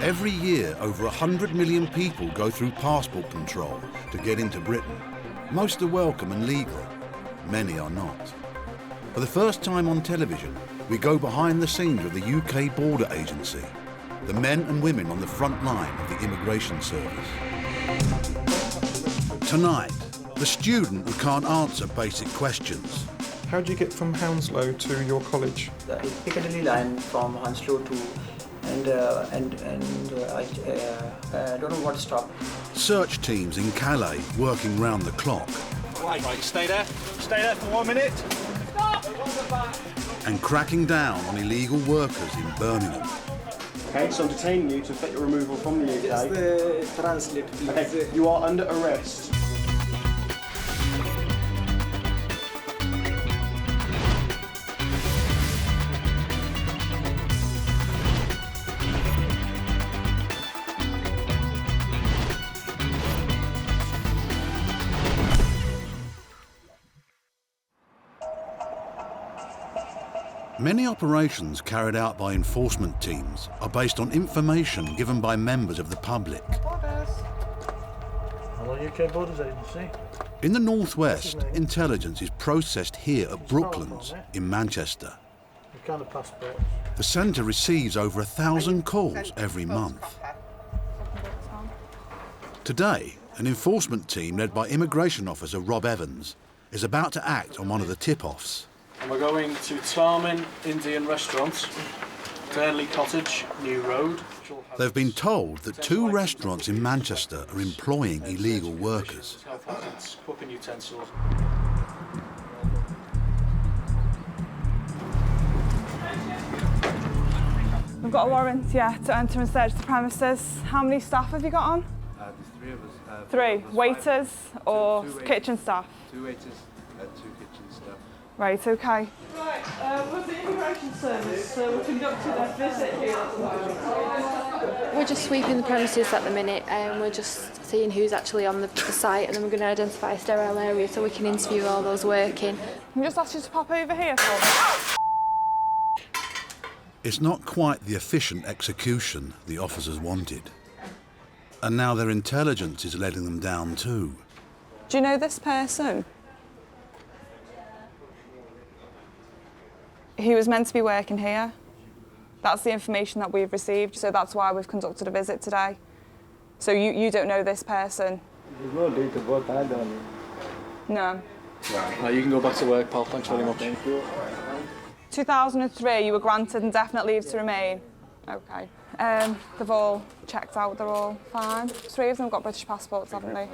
Every year, over 100 million people go through passport control to get into Britain. Most are welcome and legal. Many are not. For the first time on television, we go behind the scenes of the UK Border Agency, the men and women on the front line of the immigration service. Tonight, the student who can't answer basic questions. How do you get from Hounslow to your college? The Piccadilly line from Hounslow to I don't know what stop. Search teams in Calais working round the clock. Right, stay there for 1 minute. Stop! And cracking down on illegal workers in Birmingham. Okay, so I'm detaining you to effect your removal from the UK. Just translate, please. Okay, you are under arrest. Many operations carried out by enforcement teams are based on information given by members of the public. Hello, UK Borders Agency. In the northwest, intelligence is processed here at Brooklands in Manchester. What kind of passport? The centre receives over 1,000 calls every month. Today, an enforcement team led by immigration officer Rob Evans is about to act on one of the tip-offs. And we're going to Tarmin Indian Restaurant, Burnley Cottage, New Road. They've been told that 2 restaurants in Manchester are employing illegal workers. Cooking utensils. We've got a warrant, yeah, to enter and search the premises. How many staff have you got on? There's 3 of us. 3? Waiters or kitchen staff? 2 waiters and 2 kitchen staff. Right, okay. Right, with the immigration service, we're conducting a visit here at the moment. We're just sweeping the premises at the minute and we're just seeing who's actually on the site, and then we're going to identify a sterile area so we can interview all those working. Can I just ask you to pop over here for me? It's not quite the efficient execution the officers wanted. And now their intelligence is letting them down too. Do you know this person? He was meant to be working here. That's the information that we've received, so that's why we've conducted a visit today. So you don't know this person? There's no date of birth, I don't. No. Right, you can go back to work, pal. Thanks very much. Thank you. 2003, you were granted indefinite leave to remain. Okay. They've all checked out, they're all fine. 3 of them have got British passports, haven't they?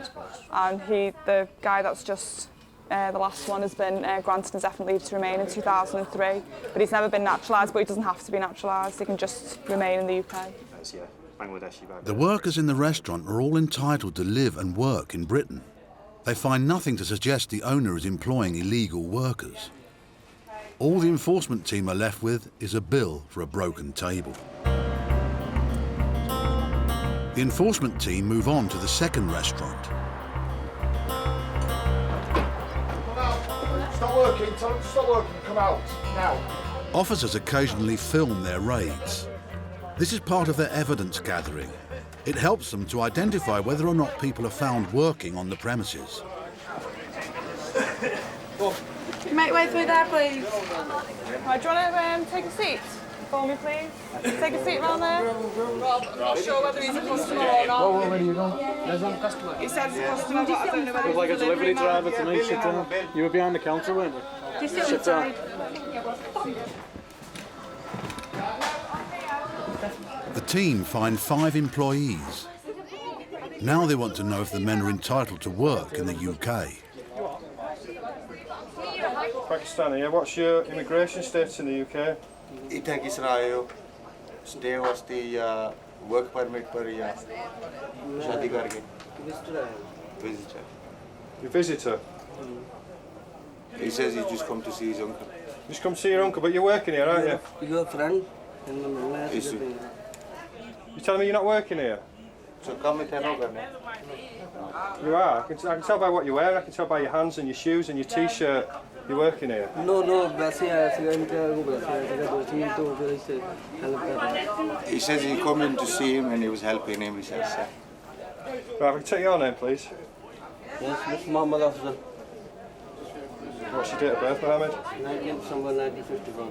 And the guy that's just the last one has been granted indefinite leave to remain in 2003, but he's never been naturalised, but he doesn't have to be naturalised, he can just remain in the UK. The workers in the restaurant are all entitled to live and work in Britain. They find nothing to suggest the owner is employing illegal workers. All the enforcement team are left with is a bill for a broken table. The enforcement team move on to the second restaurant. Stop working, tell them to stop working, come out, now. Officers occasionally film their raids. This is part of their evidence gathering. It helps them to identify whether or not people are found working on the premises. Make way through there, please. Right, do you want to take a seat for me, please? Take a seat round there. I'm not sure whether he's a customer or not. Where are you going? He says he's a customer, but I don't know whether he's Like a delivery driver to me, Yeah. sit down. You were behind the counter, weren't you? Just sit down. inside. The team find 5 employees. Now they want to know if the men are entitled to work in the UK. Pakistani, yeah. What's your immigration status in the UK? इतना किस रहा हो? Stay was the work permit पर या शादी करके. Visitor. Your visitor? He says he just come to see his uncle. Just come to see your uncle, but you're working here, aren't you? Your friend? Is he? You're telling me you're not working here? So come with her. You are. I can tell by what you wear. I can tell by your hands and your shoes and your t-shirt. You working here? No, वैसे आया सीगा इनका वो बोला सीगा दोस्त ही तो फिर इससे हेल्प कर रहा है. He says he come in to see him and he was helping him, he says. Right, we can take your name, please. Yes, Mr. Mohammed Afzal. What's your date of birth, Mohammed? 19th December 1951.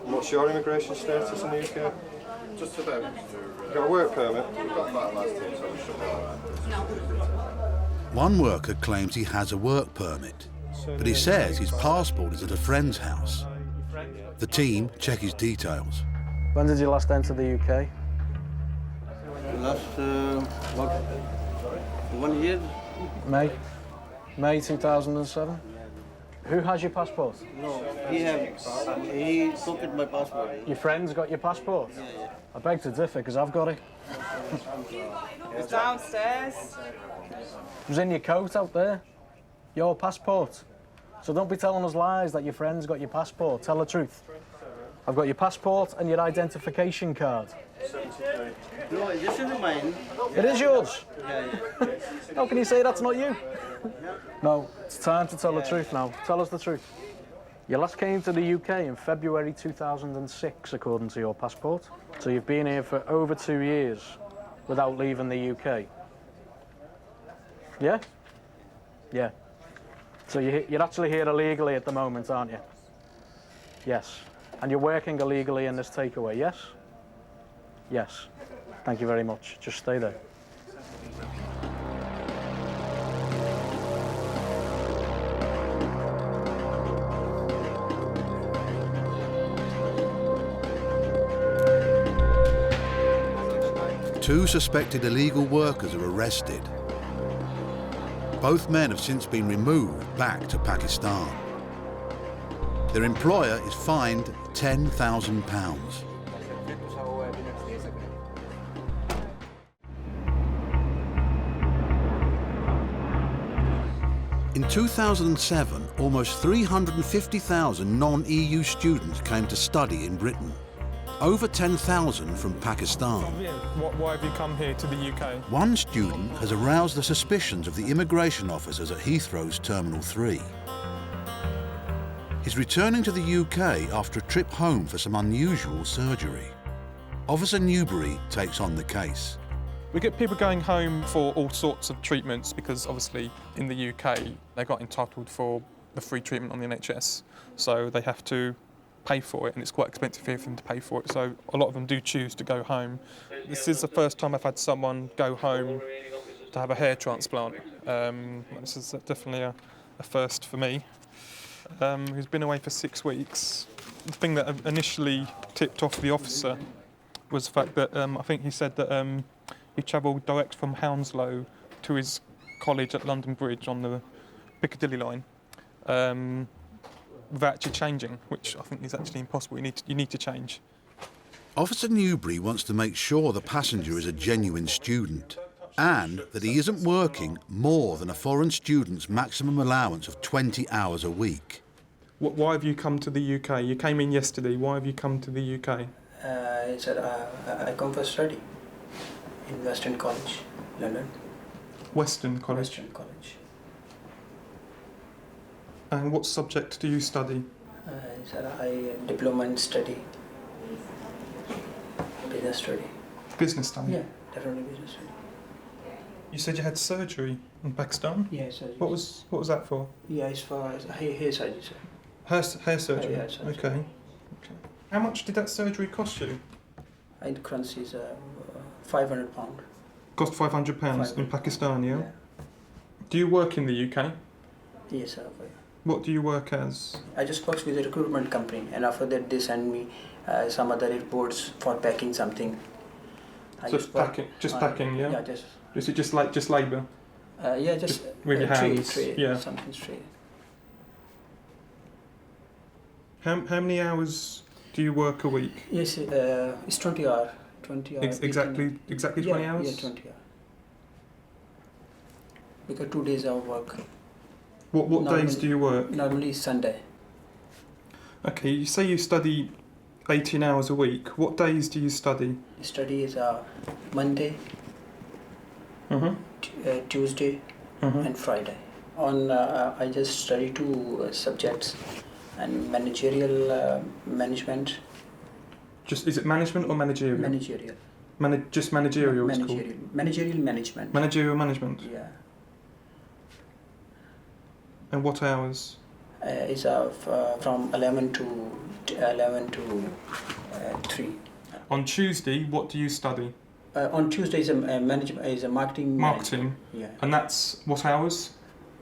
And what's your immigration status in the UK? Just about. You got a work permit? Got that last time, so we should be alright. One worker claims he has a work permit, but he says his passport is at a friend's house. The team check his details. When did you last enter the UK? Last about 1 year. May 2007? Who has your passport? No, he took it my passport. Your friend's got your passport? Yeah. I beg to differ, because I've got it. It's downstairs. It was in your coat out there. Your passport. So don't be telling us lies that your friend's got your passport. Tell the truth. I've got your passport and your identification card. No, this is mine. It is yours? Yeah. How can you say that's not you? No, it's time to tell the truth now. Tell us the truth. You last came to the UK in February 2006, according to your passport. So you've been here for over 2 years without leaving the UK. Yeah? Yeah. So you're actually here illegally at the moment, aren't you? Yes. And you're working illegally in this takeaway, yes? Yes. Thank you very much. Just stay there. Two suspected illegal workers are arrested. Both men have since been removed back to Pakistan. Their employer is fined £10,000. In 2007, almost 350,000 non-EU students came to study in Britain. Over 10,000 from Pakistan. Why have you come here to the UK? One student has aroused the suspicions of the immigration officers at Heathrow's Terminal 3. He's returning to the UK after a trip home for some unusual surgery. Officer Newbury takes on the case. We get people going home for all sorts of treatments because obviously in the UK they got entitled for the free treatment on the NHS, so they have to pay for it, and it's quite expensive here for them to pay for it, so a lot of them do choose to go home. This is the first time I've had someone go home to have a hair transplant. This is definitely a first for me. He's been away for 6 weeks. The thing that initially tipped off the officer was the fact that I think he said that he travelled direct from Hounslow to his college at London Bridge on the Piccadilly line. Without actually changing, which I think is actually impossible. You need to change. Officer Newbury wants to make sure the passenger is a genuine student and that he isn't working more than a foreign student's maximum allowance of 20 hours a week. Why have you come to the UK? You came in yesterday. Why have you come to the UK? He said, I come for study in Western College, London. Western College? Western College. And what subject do you study? He said, I diploma in study. Business study. Business study? Yeah, definitely business study. You said you had surgery in Pakistan? Yeah, surgery. What was that for? Yeah, it's for hair surgery, sir. Hair surgery? Hair surgery. Okay. How much did that surgery cost you? In currency is £500. Cost £500 in Pakistan, yeah? Do you work in the UK? Yes, sir. What do you work as? I just work with a recruitment company, and after that they send me some other reports for packing something. Packing, yeah? Yeah, just. Is it just labour? Yeah, just with your hands. Tray, yeah. Something straight. How many hours do you work a week? Yes, it's 20 hours. 20 hours. Exactly 20 hours? Yeah, 20 hours. Because 2 days of work. What days do you work? Normally Sunday. Okay, you say you study 18 hours a week. What days do you study? Study is Monday, Tuesday, and Friday. I just study 2 subjects and managerial management. Just is it management or managerial? Managerial. Just managerial. Managerial management. Managerial management. Yeah. And what hours? It's from 11 to 3. On Tuesday, what do you study? On Tuesday is a marketing. Marketing. Yeah. And that's what hours?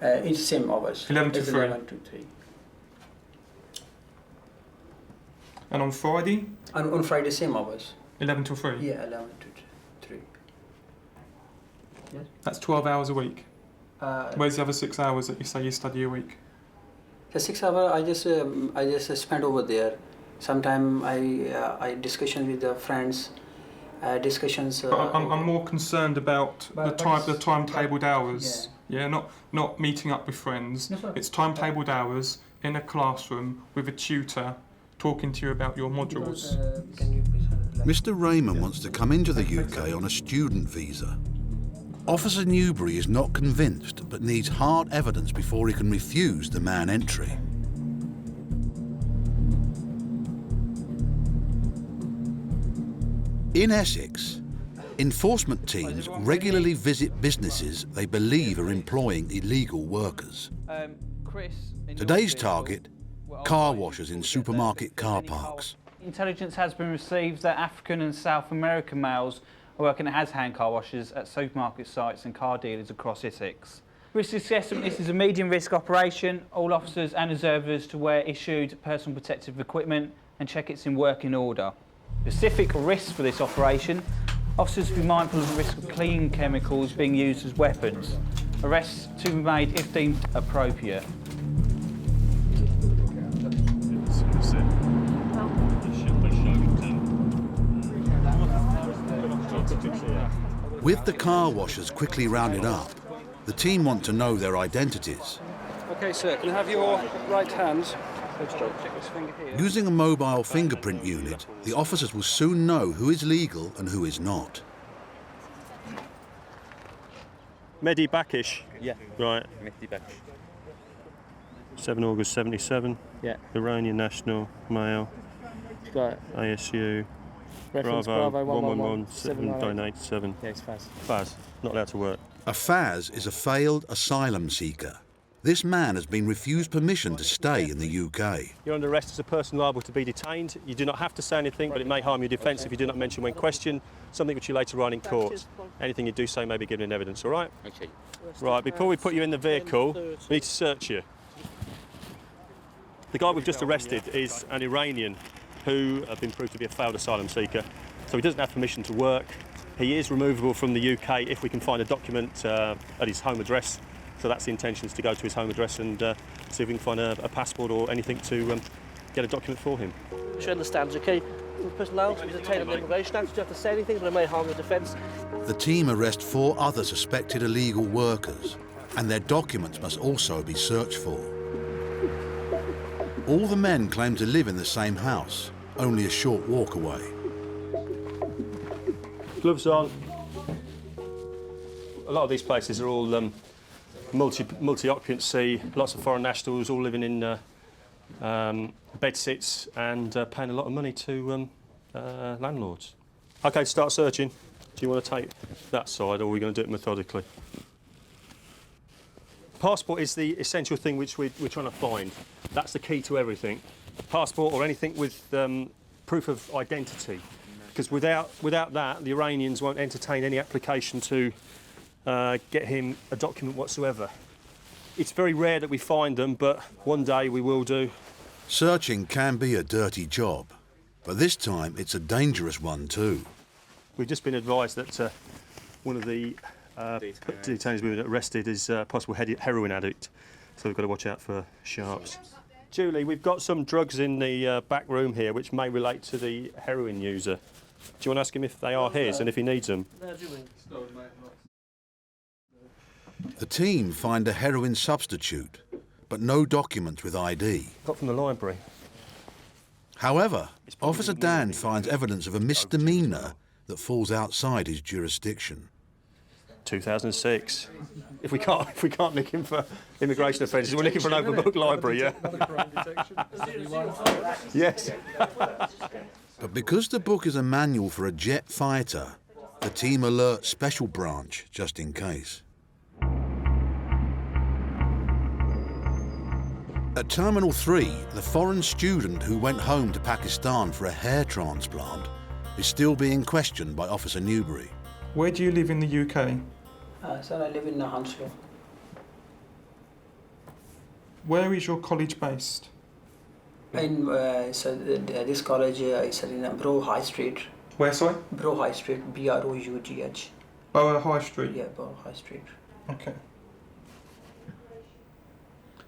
It's same hours. 11 to 3. 11 to 3. And on Friday? On Friday, same hours. 11 to 3? Yeah, 11 to 3. Yes. That's 12 hours a week. Where's the other 6 hours that you say you study a week? The 6 hours I just spend over there. Sometimes I discussion with the friends. Discussions. But I'm more concerned about the timetabled hours. Yeah, not meeting up with friends. It's timetabled hours in a classroom with a tutor talking to you about your modules. Mr. Raymond wants to come into the UK on a student visa. Officer Newbury is not convinced, but needs hard evidence before he can refuse the man entry. In Essex, enforcement teams regularly visit businesses they believe are employing illegal workers. Today's target, car washers in supermarket car parks. Intelligence has been received that African and South American males are working as hand car washers at supermarket sites and car dealers across Essex. Risk assessment: this is a medium risk operation. All officers and observers to wear issued personal protective equipment and check it's in working order. Specific risks for this operation: officers to be mindful of the risk of clean chemicals being used as weapons. Arrests to be made if deemed appropriate. With the car washers quickly rounded up, the team want to know their identities. OK, sir, can I have your right hand? Using a mobile fingerprint unit, the officers will soon know who is legal and who is not. Mehdi Bakish? Yeah. Right. Mehdi Bakish. 7 August 77. Yeah. Iranian national, male. Right. ASU. Reference Bravo 111 797. Yeah, it's Faz. Faz, not allowed to work. A Faz is a failed asylum seeker. This man has been refused permission to stay in the UK. You're under arrest as a person liable to be detained. You do not have to say anything, but it may harm your defence if you do not mention when questioned, something which you later write in court. Anything you do say may be given in evidence, all right? Okay. Right, before we put you in the vehicle, we need to search you. The guy we've just arrested is an Iranian who have been proved to be a failed asylum seeker, so he doesn't have permission to work. He is removable from the UK if we can find a document at his home address. So that's the intention, is to go to his home address and see if we can find a passport or anything to get a document for him. She understands, okay? The person allowed to be detained on the Immigration Act, you don't have to say anything, but it may harm the defence. The team arrest 4 other suspected illegal workers, and their documents must also be searched for. All the men claim to live in the same house, only a short walk away. Gloves on. A lot of these places are all multi-occupancy, lots of foreign nationals, all living in bedsits and paying a lot of money to landlords. OK, start searching. Do you want to take that side, or are we going to do it methodically? Passport is the essential thing which we're trying to find. That's the key to everything. Passport or anything with proof of identity. Because without that, the Iranians won't entertain any application to get him a document whatsoever. It's very rare that we find them, but one day we will do. Searching can be a dirty job, but this time it's a dangerous one too. We've just been advised that one of the detainees we were arrested is a possible heroin addict, so we've got to watch out for sharps. Julie, we've got some drugs in the back room here which may relate to the heroin user. Do you want to ask him if they are his and if he needs them? The team find a heroin substitute, but no documents with ID. Got from the library. However, Officer Dan finds evidence of a misdemeanour that falls outside his jurisdiction. 2006. If we can't nick him for immigration offences, we're looking for an open book library, yeah? Yes. But because the book is a manual for a jet fighter, the team alerts Special Branch just in case. At Terminal 3, the foreign student who went home to Pakistan for a hair transplant is still being questioned by Officer Newbury. Where do you live in the UK? Sir, I live in Hounslow. Where is your college based? This college is in Borough High Street. Where, sorry? Borough High Street, Brough. Borough High Street? Yeah, Borough High Street. Okay.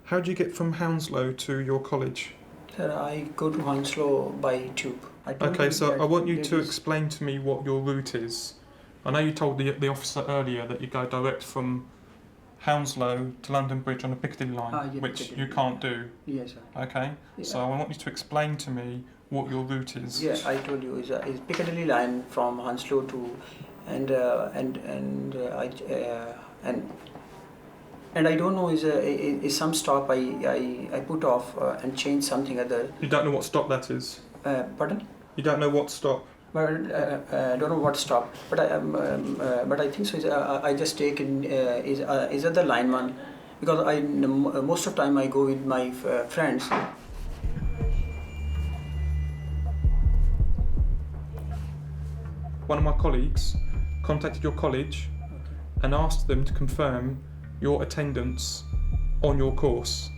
How do you get from Hounslow to your college? Sir, I go to Hounslow by tube. Okay, so I want you to explain to me what your route is. I know you told the officer earlier that you go direct from Hounslow to London Bridge on a Piccadilly line, yeah, which Piccadilly. you can't do. Yes, sir. Okay, Yeah. so I want you to explain to me what your route is. Yeah, I told you, it's Piccadilly line from Hounslow to, and I don't know, is some stop I put off and change something other. You don't know what stop that is? Pardon? You don't know what stop? But I don't know what stop. But I think so. I just take in is other line one, because most of the time I go with my friends. One of my colleagues contacted your college and asked them to confirm your attendance on your course.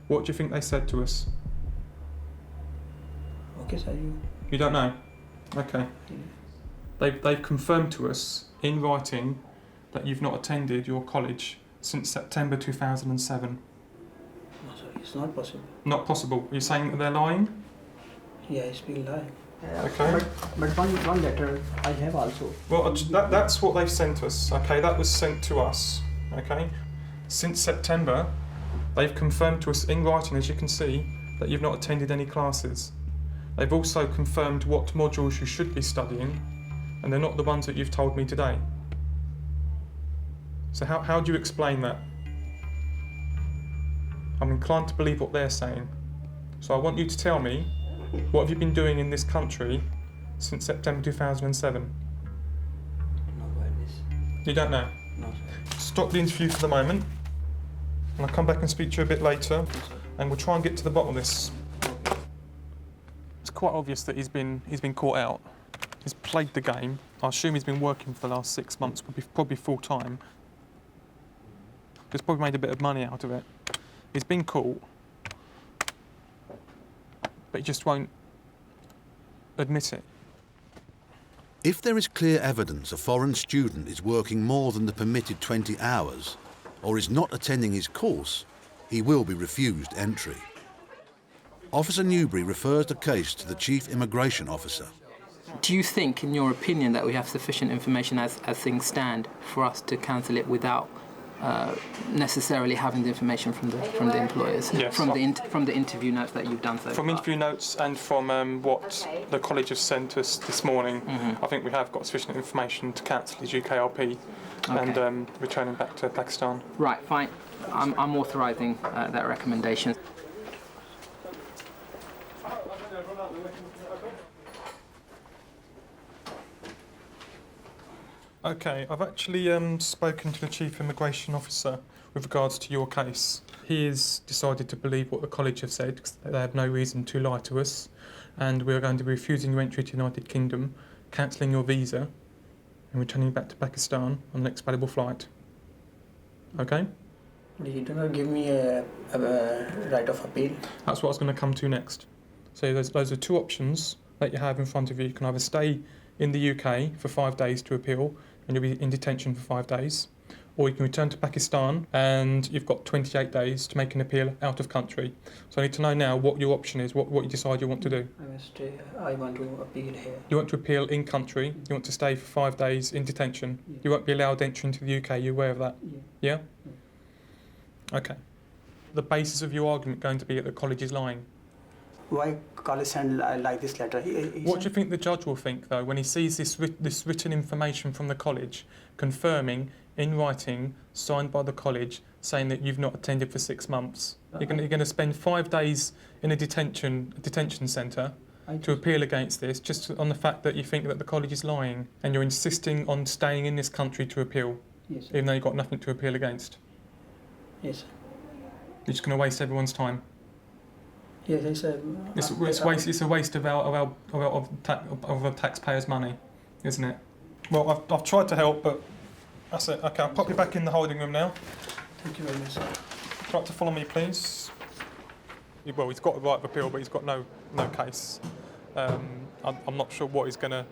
What do you think they said to us? Okay, sir. You don't know? Okay. They've confirmed to us in writing that you've not attended your college since September 2007. No, sir, it's not possible. Not possible. You're saying that they're lying? Yeah, it's been lying. Okay. But one letter I have also. Well, that's what they've sent us. Okay, that was sent to us. Okay. Since September, they've confirmed to us in writing, as you can see, that you've not attended any classes. They've also confirmed what modules you should be studying, and they're not the ones that you've told me today. So how do you explain that? I'm inclined to believe what they're saying. So I want you to tell me, what have you been doing in this country since September 2007? No, about this. You don't know? No, sir. Stop the interview for the moment, and I'll come back and speak to you a bit later, and we'll try and get to the bottom of this. It's quite obvious that he's been caught out. He's played the game. I assume he's been working for the last 6 months, probably full time. He's probably made a bit of money out of it. He's been caught, but he just won't admit it. If there is clear evidence a foreign student is working more than the permitted 20 hours, or is not attending his course, he will be refused entry. Officer Newbury refers the case to the Chief Immigration Officer. Do you think, in your opinion, that we have sufficient information as things stand for us to cancel it without necessarily having the information from the employers? Yes. From the interview notes that you've done so far? From interview notes and from what the college has sent us this morning, I think we have got sufficient information to cancel his UKRP and return him back to Pakistan. Right, fine. I'm authorising that recommendation. Okay, I've actually spoken to the Chief Immigration Officer with regards to your case. He has decided to believe what the college have said, because they have no reason to lie to us, and we're going to be refusing your entry to the United Kingdom, cancelling your visa, and returning you back to Pakistan on the next available flight. Okay? You do not give me a right of appeal? That's what I was going to come to next. So those are two options that you have in front of you. You can either stay in the UK for 5 days to appeal, and you'll be in detention for 5 days, or you can return to Pakistan and you've got 28 days to make an appeal out of country. So I need to know now what your option is, what you decide you want to do. I want to appeal here. You want to appeal in country, you want to stay for 5 days in detention. Yeah. You won't be allowed entry into the UK, you're aware of that? Yeah? Okay. The basis of your argument going to be that the college is lying? why college send like this letter? What do you think the judge will think, though, when he sees this written information from the college confirming, in writing, signed by the college, saying that you've not attended for 6 months? You're going to spend 5 days in a detention centre to appeal against this, just on the fact that you think that the college is lying, and you're insisting on staying in this country to appeal, yes, even though you've got nothing to appeal against. Yes. You're just going to waste everyone's time. Yes, it's a waste of our taxpayers' money, isn't it? Well, I've tried to help, but that's it. Okay, I'll pop you back in the holding room now. Thank you very much, sir. Would you like to follow me, please? Well, he's got a right of appeal, but he's got no case. I'm not sure what he's going to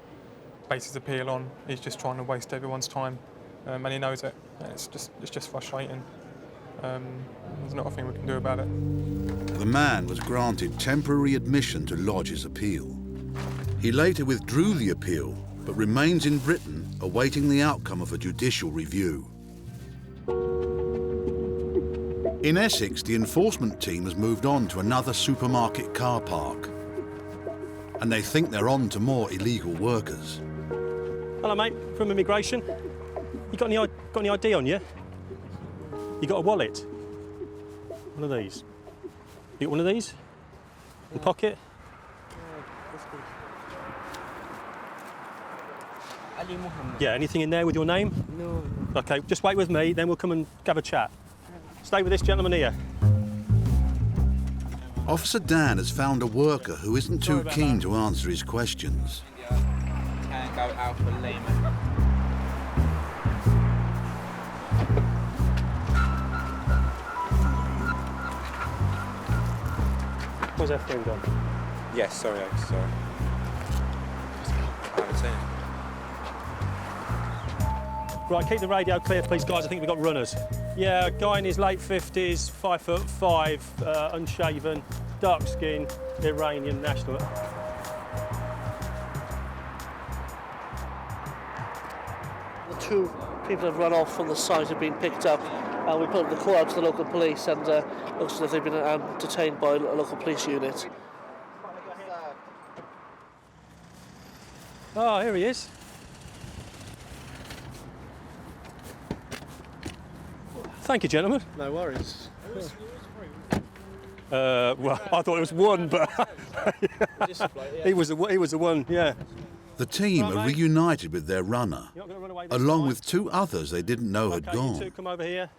base his appeal on. He's just trying to waste everyone's time, and he knows it. And it's just frustrating. There's not a thing we can do about it. The man was granted temporary admission to lodge his appeal. He later withdrew the appeal, but remains in Britain awaiting the outcome of a judicial review. In Essex, the enforcement team has moved on to another supermarket car park, and they think they're on to more illegal workers. Hello, mate, from immigration. You got any ID on you? You got a wallet? One of these. You got one of these? In the pocket? Yeah, anything in there with your name? No. Okay, just wait with me, then we'll come and have a chat. Stay with this gentleman here. Officer Dan has found a worker who isn't too keen to answer his questions. Can't go out for Lehman. Where's that phone gone? Yes, sorry. I haven't seen it. Right, keep the radio clear, please, guys. I think we've got runners. Yeah, a guy in his late 50s, 5'5", unshaven, dark skin, Iranian national. The 2 people have run off from the site have been picked up, and we put the call out to the local police, and looks as if they've been detained by a local police unit. Oh, here he is. Thank you, gentlemen. No worries. Well, I thought it was one, but he was the one, yeah. The team are reunited with their runner, along with 2 others they didn't know had You gone. 2 come over here.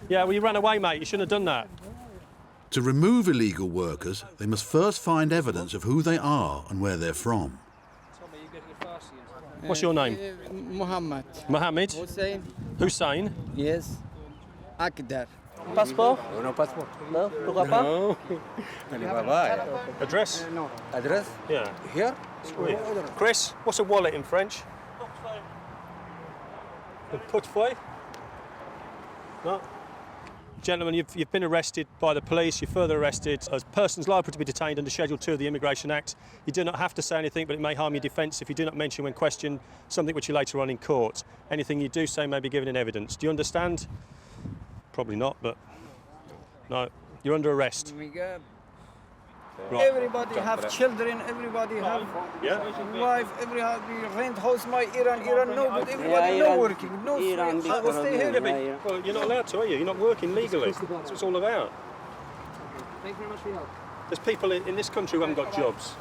Yeah, well, you ran away, mate. You shouldn't have done that. To remove illegal workers, they must first find evidence of who they are and where they're from. What's your name? Muhammad. Mohammed? Hussein. Hussein? Yes. Akdar. Passport? No passport. No? Pourquoi pas? No. Address? No. Address? Yeah. Here? Chris, what's a wallet in French? A portefeuille? No. Gentlemen, you've been arrested by the police. You're further arrested as persons liable to be detained under Schedule 2 of the Immigration Act. You do not have to say anything, but it may harm your defence if you do not mention when questioned something which you later on in court. Anything you do say may be given in evidence. Do you understand? Probably not, but no. You're under arrest. Right. Everybody have children, everybody have wife, everybody rent house, my Iran, no, but everybody no working, no free. I will stay here. Well, you're not allowed to, are you? You're not working legally. That's what it's all about. Thank you very much for your help. There's people in this country who haven't got jobs.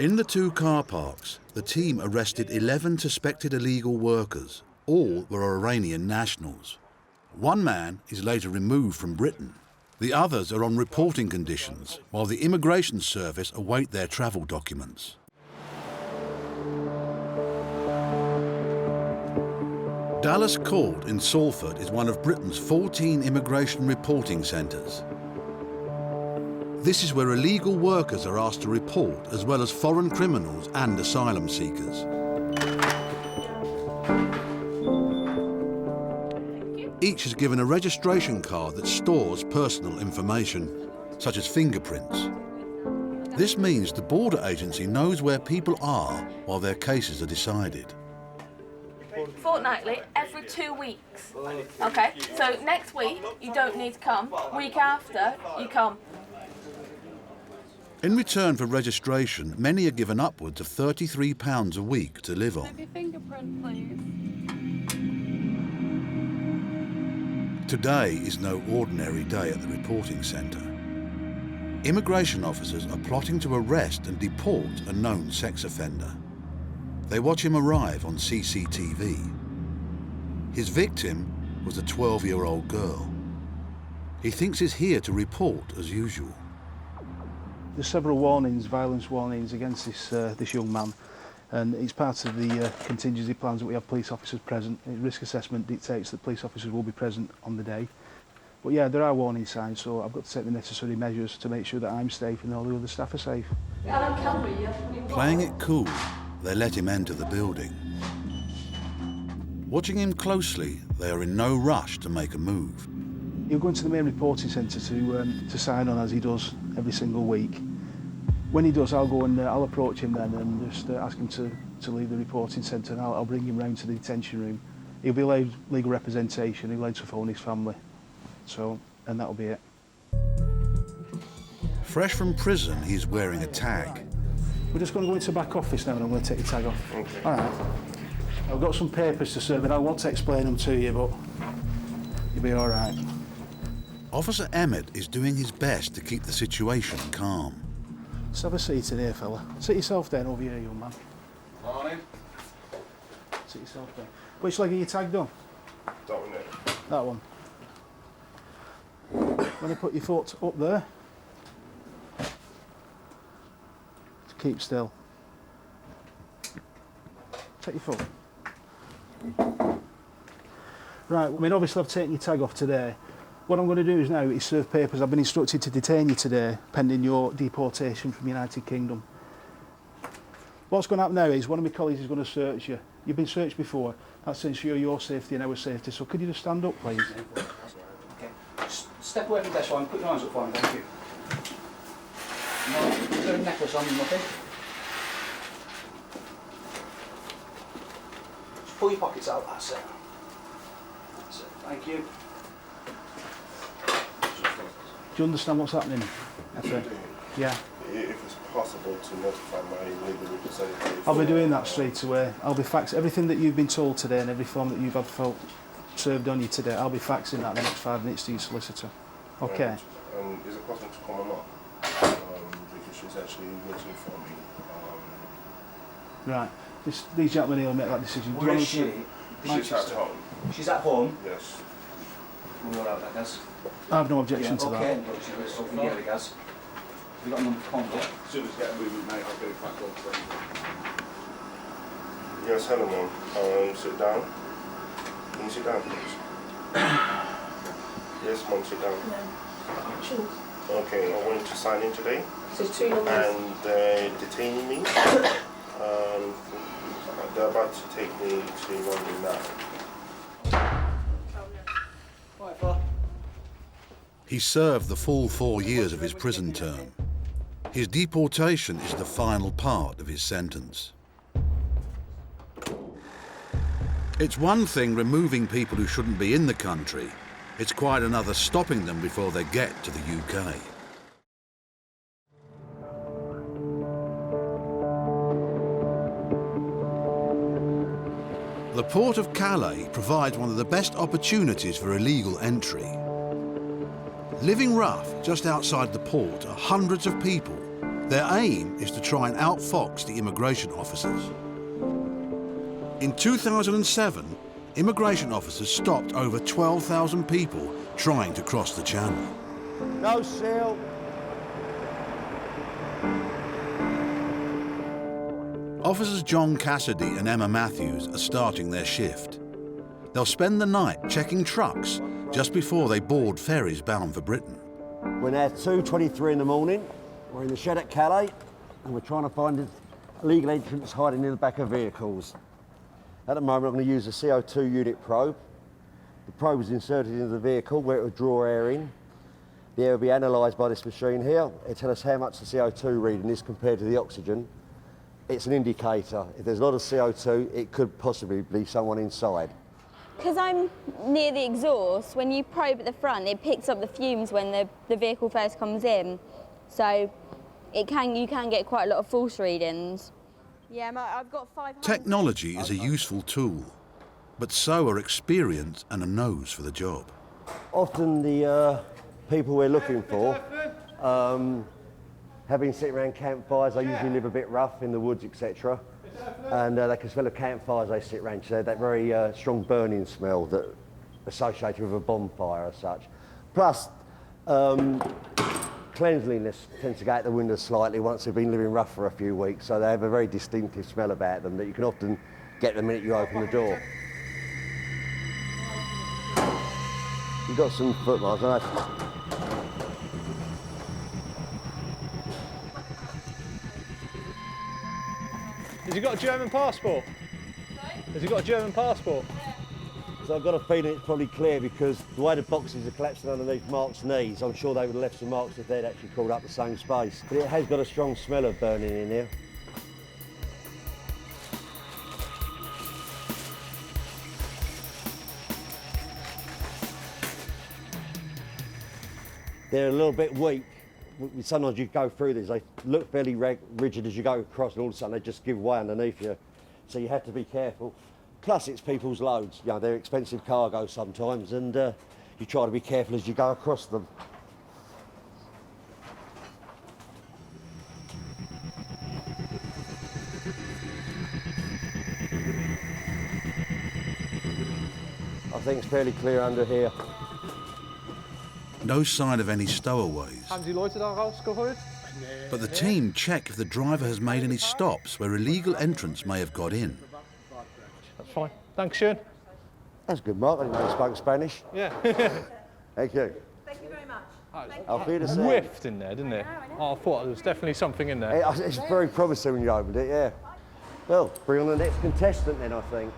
In the 2 car parks, the team arrested 11 suspected illegal workers. All were Iranian nationals. 1 man is later removed from Britain. The others are on reporting conditions, while the Immigration Service await their travel documents. Dallas Court in Salford is one of Britain's 14 immigration reporting centres. This is where illegal workers are asked to report, as well as foreign criminals and asylum seekers. Each is given a registration card that stores personal information, such as fingerprints. This means the border agency knows where people are while their cases are decided. Fortnightly, every 2 weeks. Okay, so next week you don't need to come. Week after, you come. In return for registration, many are given upwards of £33 a week to live on. Maybe fingerprint, please. Today is no ordinary day at the reporting centre. Immigration officers are plotting to arrest and deport a known sex offender. They watch him arrive on CCTV. His victim was a 12-year-old girl. He thinks he's here to report as usual. There's several warnings, violence warnings against this young man, and it's part of the contingency plans that we have police officers present. Risk assessment dictates that police officers will be present on the day. But yeah, there are warning signs, so I've got to take the necessary measures to make sure that I'm safe and all the other staff are safe. Playing it cool, they let him enter the building. Watching him closely, they are in no rush to make a move. He'll go into the main reporting centre to sign on, as he does every single week. When he does, I'll go and I'll approach him then and just ask him to leave the reporting centre, and I'll bring him round to the detention room. He'll be allowed legal representation, he'll answer phone his family. So, and that'll be it. Fresh from prison, he's wearing a tag. We're just going to go into the back office now and I'm going to take your tag off. Okay. All right. I've got some papers to serve and I want to explain them to you, but you'll be all right. Officer Emmett is doing his best to keep the situation calm. Let's have a seat in here, fella. Sit yourself down over here, young man. Morning. Sit yourself down. Which leg are you tagged on? That one there. That one. When you put your foot up there, to keep still. Take your foot. Right, I mean, obviously I've taken your tag off today. What I'm going to do is now is serve papers. I've been instructed to detain you today, pending your deportation from the United Kingdom. What's going to happen now is one of my colleagues is going to search you. You've been searched before. That's to ensure your safety and our safety. So could you just stand up, please? Okay. Step away from this one. Put your hands up for me, thank you. No, is there a necklace on you, nothing? Just pull your pockets out, that's it. That's it, thank you. Do you understand what's happening? That's it. Yeah. If it's possible to notify my legal representative. I'll be doing that straight away. I'll be faxing everything that you've been told today and every form that you've had served on you today. I'll be faxing that in the next 5 minutes to your solicitor. Okay. And is it possible to come or not? Because she's actually waiting for me. Right. These gentlemen here will make that decision. Where is she? She's at home. She's at home? Yes. We'll allow that, Gaz. I have no objection to that. Okay, but she's something here, Gaz. Have you got a number to contact? As soon as I get a movement, mate, I'll get it back on. Yes, hello, ma'am. Sit down. Can you sit down, please? Yes, ma'am, sit down. No. Okay, I want you to sign in today. So 2 numbers. And detaining me. They're about to take me to London now. He served the full 4 years of his prison term. His deportation is the final part of his sentence. It's one thing removing people who shouldn't be in the country. It's quite another stopping them before they get to the UK. The port of Calais provides one of the best opportunities for illegal entry. Living rough just outside the port are hundreds of people. Their aim is to try and outfox the immigration officers. In 2007, immigration officers stopped over 12,000 people trying to cross the channel. No seal. Officers John Cassidy and Emma Matthews are starting their shift. They'll spend the night checking trucks just before they board ferries bound for Britain. We're now 2:23 in the morning. We're in the shed at Calais and we're trying to find illegal entrants hiding in the back of vehicles. At the moment I'm going to use a CO2 unit probe. The probe is inserted into the vehicle where it will draw air in. The air will be analysed by this machine here. It'll tell us how much the CO2 reading is compared to the oxygen. It's an indicator. If there's a lot of CO2, it could possibly be someone inside. Because I'm near the exhaust, when you probe at the front, it picks up the fumes when the vehicle first comes in. So you can get quite a lot of false readings. Yeah, I've got 500. Technology is a useful tool, but so are experience and a nose for the job. Often the people we're looking for have been sitting around campfires. They usually live a bit rough in the woods, etc. And they can smell the campfires they sit around. So that very strong burning smell that associated with a bonfire as such. Plus, cleanliness tends to go out the window slightly once they've been living rough for a few weeks. So they have a very distinctive smell about them that you can often get the minute you open the door. You've got some footmarks, right? Has he got a German passport? Has he got a German passport? So I've got a feeling it's probably clear because the way the boxes are collapsing underneath Mark's knees, I'm sure they would have left some marks if they'd actually crawled up the same space. But it has got a strong smell of burning in here. They're a little bit weak. Sometimes you go through these, they look fairly rigid as you go across, and all of a sudden they just give way underneath you. So you have to be careful. Plus it's people's loads. You know, they're expensive cargo sometimes, and you try to be careful as you go across them. I think it's fairly clear under here. No sign of any stowaways. Haben Sie Leute da rausgeholt? But the team check if the driver has made any stops where illegal entrants may have got in. That's fine. Dankeschön. That's good, Mark. I didn't know you spoke Spanish. Yeah. Thank you. Thank you very much. Auf Wiedersehen. Whiffed in there, didn't it? Oh, I thought there was definitely something in there. It's very promising when you opened it, yeah. Well, bring on the next contestant then, I think.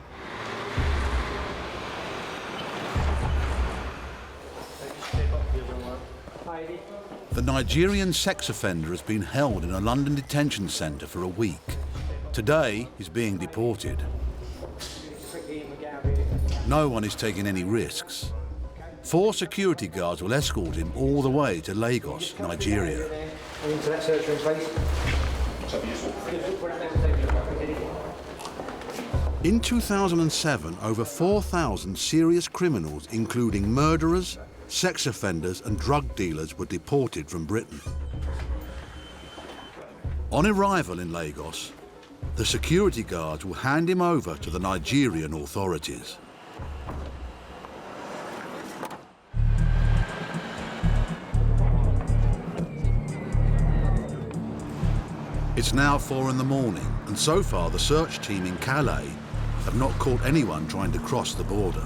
The Nigerian sex offender has been held in a London detention centre for a week. Today, he's being deported. No one is taking any risks. 4 security guards will escort him all the way to Lagos, Nigeria. Into that search room, please. In 2007, over 4,000 serious criminals, including murderers, sex offenders and drug dealers, were deported from Britain. On arrival in Lagos, the security guards will hand him over to the Nigerian authorities. It's now 4 in the morning, and so far the search team in Calais have not caught anyone trying to cross the border.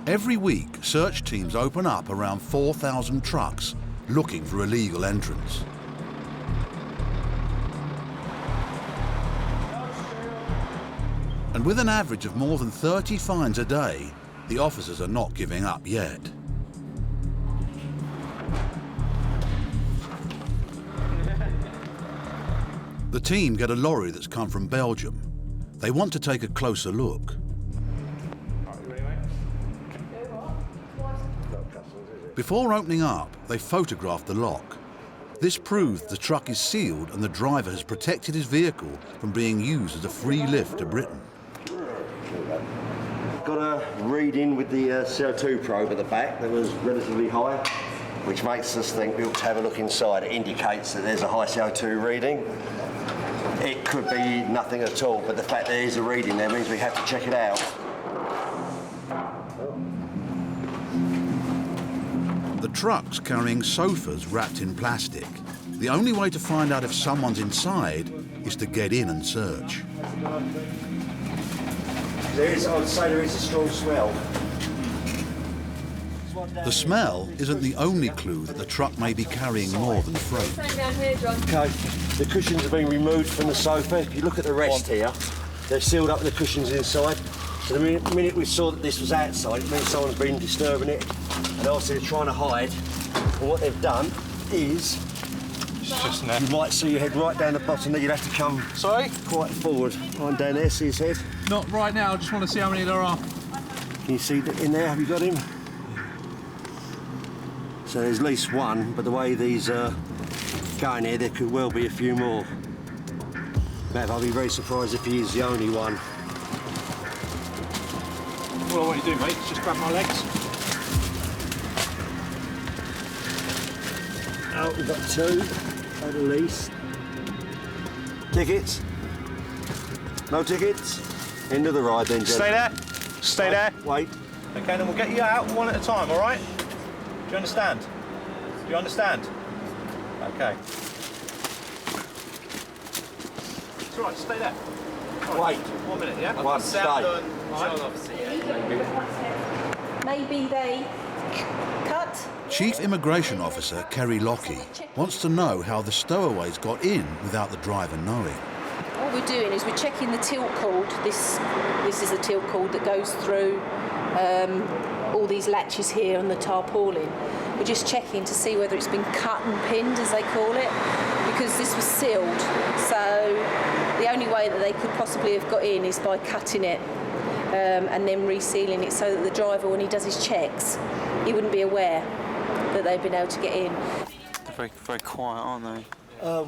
Every week, search teams open up around 4,000 trucks looking for illegal entrants. And with an average of more than 30 fines a day, the officers are not giving up yet. The team get a lorry that's come from Belgium. They want to take a closer look. Before opening up, they photographed the lock. This proves the truck is sealed and the driver has protected his vehicle from being used as a free lift to Britain. Got a reading with the CO2 probe at the back that was relatively high, which makes us think we ought to have a look inside. It indicates that there's a high CO2 reading. It could be nothing at all, but the fact there is a reading there means we have to check it out. The truck's carrying sofas wrapped in plastic. The only way to find out if someone's inside is to get in and search. I would say there is a strong smell. The smell isn't the only clue that the truck may be carrying more than freight. Okay, the cushions have been removed from the sofa. If you look at the rest here, they've sealed up the cushions inside. So the minute we saw that this was outside, it means someone's been disturbing it. And obviously they're trying to hide. And what they've done is, just now. You might see your head right down the bottom there. You'd have to come quite forward. Right down there, see his head? Not right now, I just want to see how many there are. Can you see that in there? Have you got him? So there's at least one, but the way these are going here, there could well be a few more. But I'll be very surprised if he is the only one. Well, what do you do, mate? Just grab my legs. Oh, we've got two, at least. Tickets? No tickets? End of the ride then, Jed. Stay there. Stay there. Wait. Okay, then we'll get you out one at a time, all right? Do you understand? Do you understand? Okay. It's all right, stay there. Right. Wait. 1 minute, yeah? One, stay. Maybe they cut. Chief Immigration Officer Kerry Lockie wants to know how the stowaways got in without the driver knowing. What we're doing is we're checking the tilt cord. This is the tilt cord that goes through all these latches here on the tarpaulin. We're just checking to see whether it's been cut and pinned, as they call it, because this was sealed. So the only way that they could possibly have got in is by cutting it and then resealing it so that the driver, when he does his checks, he wouldn't be aware that they've been able to get in. They're very, very quiet, aren't they?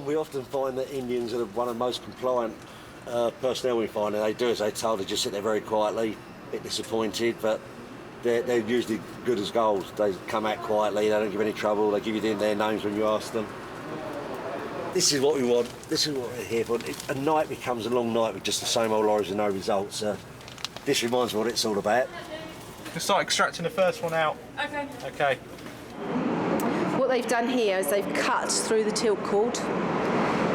We often find that Indians are one of the most compliant personnel we find, and they do as they're told. They just sit there very quietly, a bit disappointed, but they're usually good as gold. They come out quietly, they don't give any trouble, they give you their names when you ask them. This is what we want, this is what we're here for. A night becomes a long night with just the same old lorries with no results. This reminds me what it's all about. You can start extracting the first one out. Okay. Okay. What they've done here is they've cut through the tilt cord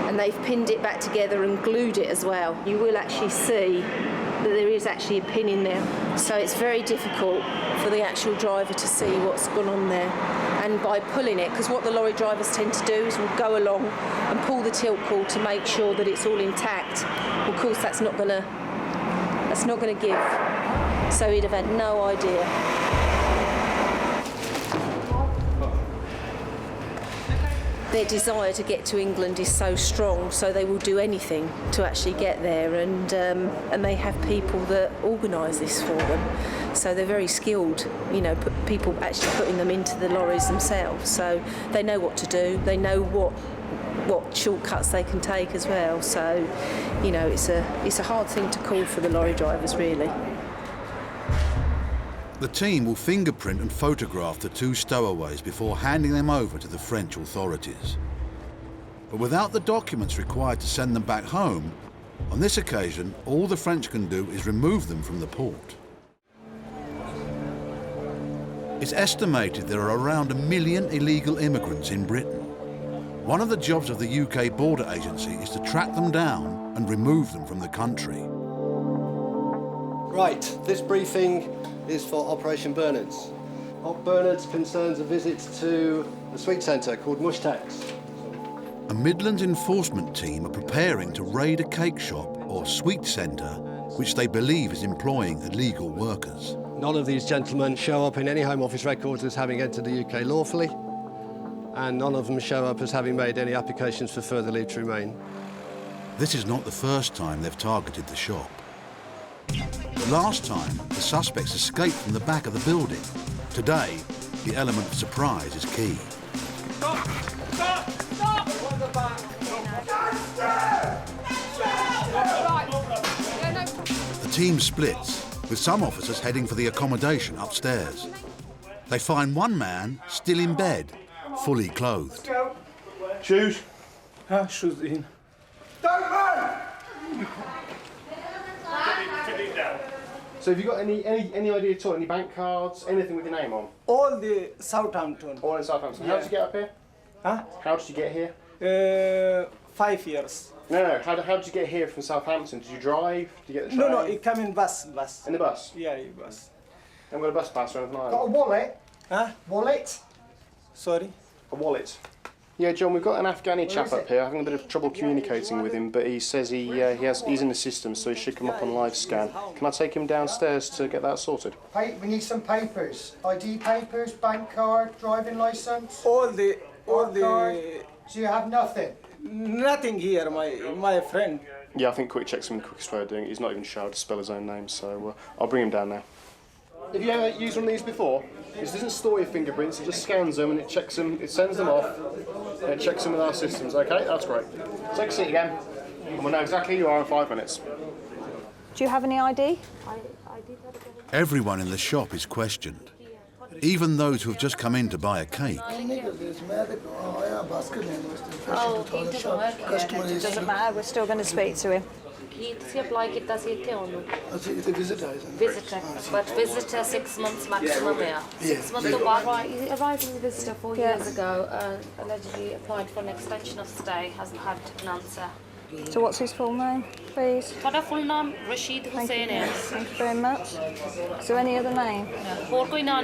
and they've pinned it back together and glued it as well. You will actually see that there is actually a pin in there. So it's very difficult for the actual driver to see what's gone on there. And by pulling it, because what the lorry drivers tend to do is will go along and pull the tilt cord to make sure that it's all intact. Of course, that's not going to give. So he'd have had no idea. Their desire to get to England is so strong, so they will do anything to actually get there, and they have people that organise this for them. So they're very skilled, you know, people actually putting them into the lorries themselves. So they know what to do, they know what shortcuts they can take as well. So, you know, it's a hard thing to call for the lorry drivers, really. The team will fingerprint and photograph the two stowaways before handing them over to the French authorities. But without the documents required to send them back home, on this occasion, all the French can do is remove them from the port. It's estimated there are around 1 million illegal immigrants in Britain. One of the jobs of the UK Border Agency is to track them down and remove them from the country. Right, this briefing is for Operation Bernards. Op Bernards concerns a visit to a sweet centre called Mushtax. A Midlands enforcement team are preparing to raid a cake shop or sweet centre which they believe is employing illegal workers. None of these gentlemen show up in any Home Office records as having entered the UK lawfully, and none of them show up as having made any applications for further leave to remain. This is not the first time they've targeted the shop. The last time, the suspects escaped from the back of the building. Today, the element of surprise is key. Stop! Stop! Stop! The team splits, with some officers heading for the accommodation upstairs. They find one man still in bed, fully clothed. Shoes? Shoes in. Don't move! So have you got any idea at all, any bank cards, anything with your name on? All the Southampton. All in Southampton. Yeah. How did you get up here? Huh? How did you get here? 5 years. No. How did you get here from Southampton? Did you drive? Did you get the train? No, it come in bus. In the bus? Yeah, in bus. Haven't got a bus pass or anything like that? Got a wallet? Huh? Wallet? Sorry? A wallet. Yeah, John, we've got an Afghani chap up here. Having a bit of trouble communicating with him, but he says he's in the system, so he should come up on live scan. Can I take him downstairs to get that sorted? We need some papers. ID papers, bank card, driving license. All the. So you have nothing? Nothing here, my friend. Yeah, I think quick check's the quickest way of doing it. He's not even sure how to spell his own name, so I'll bring him down now. Have you ever used one of these before? This doesn't store your fingerprints, it just scans them and it checks them, it sends them off, and it checks them with our systems, okay? That's great. Take a seat again, and we'll know exactly who you are in 5 minutes. Do you have any ID? Everyone in the shop is questioned, even those who have just come in to buy a cake. Oh, it doesn't matter, we're still going to speak to him. Visitor, but visitor 6 months maximum, yeah. 6 months to work. Right, he arrived as a visitor 4 years ago, allegedly applied for an extension of stay, hasn't had an answer. So what's his full name, please? For full name, Rashid Hussain. Thank you very much. Is there any other name? No.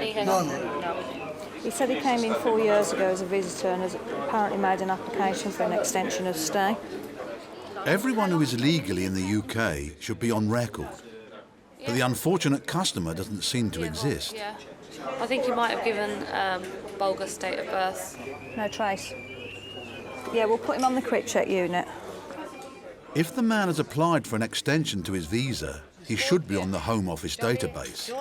He said he came in 4 years ago as a visitor and has apparently made an application for an extension of stay. Everyone who is legally in the UK should be on record, but the unfortunate customer doesn't seem to exist. Yeah. I think he might have given bogus date of birth. No trace. Yeah, we'll put him on the quick check unit. If the man has applied for an extension to his visa, he should be on the Home Office database.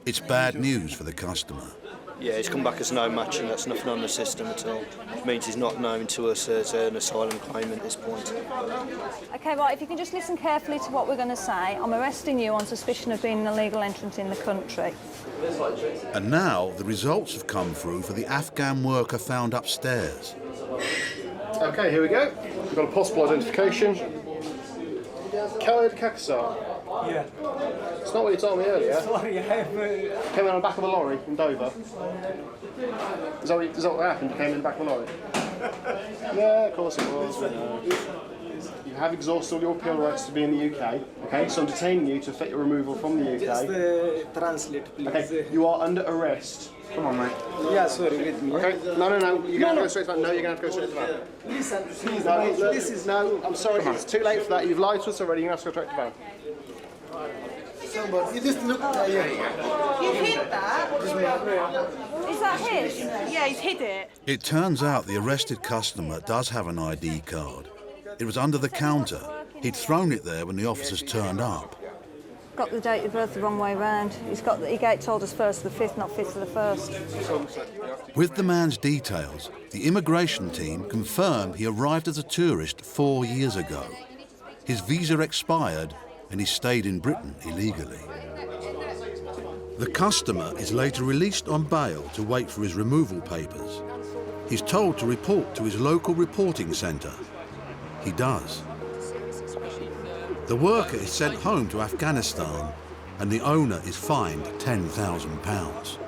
It's bad news for the customer. Yeah, he's come back as no match and that's nothing on the system at all. It means he's not known to us as an asylum claimant at this point. OK, right, if you can just listen carefully to what we're going to say. I'm arresting you on suspicion of being an illegal entrant in the country. And now the results have come through for the Afghan worker found upstairs. Okay, here we go. We've got a possible identification. Khaled Kakasar. Yeah. It's not what you told me earlier. Sorry, I have... Came in on the back of a lorry in Dover. Is that what happened? You came in the back of a lorry? Yeah, of course it was. You have exhausted all your appeal rights to be in the UK. Okay, so I'm detaining you to effect your removal from the UK. Just translate, please. Okay, you are under arrest. Come on, mate. Yeah, sorry, with me. Okay, no. You're going to go straight to that. No, you're going to have to go straight to that. Listen, please, No, this is... No, I'm sorry, it's too late for that. You've lied to us already. You're going to have to go straight to van. Somebody, just look at You hid that? Is that his? Yeah, he's hid it. It turns out the arrested customer does have an ID card. It was under the counter. He'd thrown it there when the officers turned up. Got the date of birth the wrong way round. He told us 1st of the 5th, not 5th of the 1st. With the man's details, the immigration team confirmed he arrived as a tourist 4 years ago. His visa expired and he stayed in Britain illegally. The customer is later released on bail to wait for his removal papers. He's told to report to his local reporting centre. He does. The worker is sent home to Afghanistan and the owner is fined £10,000.